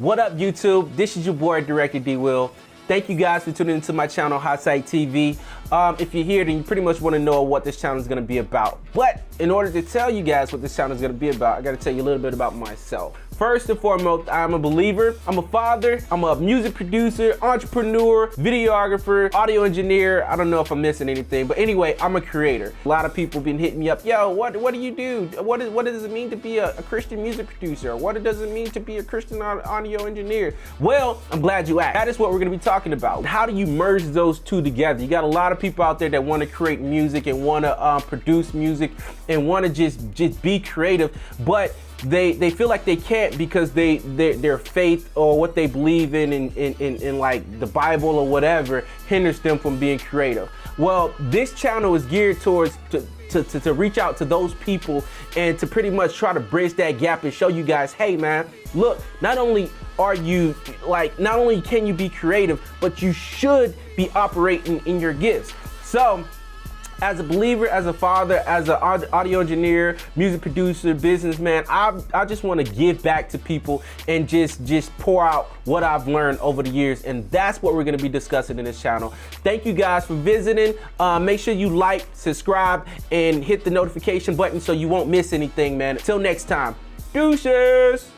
What up, YouTube? This is your boy, Director D. Will. Thank you guys for tuning into my channel, Hot Site TV. If you're here, then you pretty much want to know what this channel is going to be about. But in order to tell you guys what this channel is going to be about, I got to tell you a little bit about myself. First and foremost, I'm a believer. I'm a father. I'm a music producer, entrepreneur, videographer, audio engineer. I don't know if I'm missing anything, but anyway, I'm a creator. A lot of people been hitting me up. Yo, what do you do? What does it mean to be a Christian music producer? What does it mean to be a Christian audio engineer? Well, I'm glad you asked. That is what we're going to be talking about. How do you merge those two together? You got a lot of people out there that want to create music and want to produce music and want to just be creative, but they feel like they can't because their faith or what they believe in like the Bible or whatever hinders them from being creative. Well, this channel is geared towards to reach out to those people and to pretty much try to bridge that gap and show you guys, hey man, look, not only can you be creative, but you should be operating in your gifts. So as a believer, as a father, as an audio engineer, music producer, businessman, I just want to give back to people and just pour out what I've learned over the years, and that's what we're going to be discussing in this channel. Thank you guys for visiting. Make sure you like, subscribe, and hit the notification button so you won't miss anything, man. Until next time, deuces.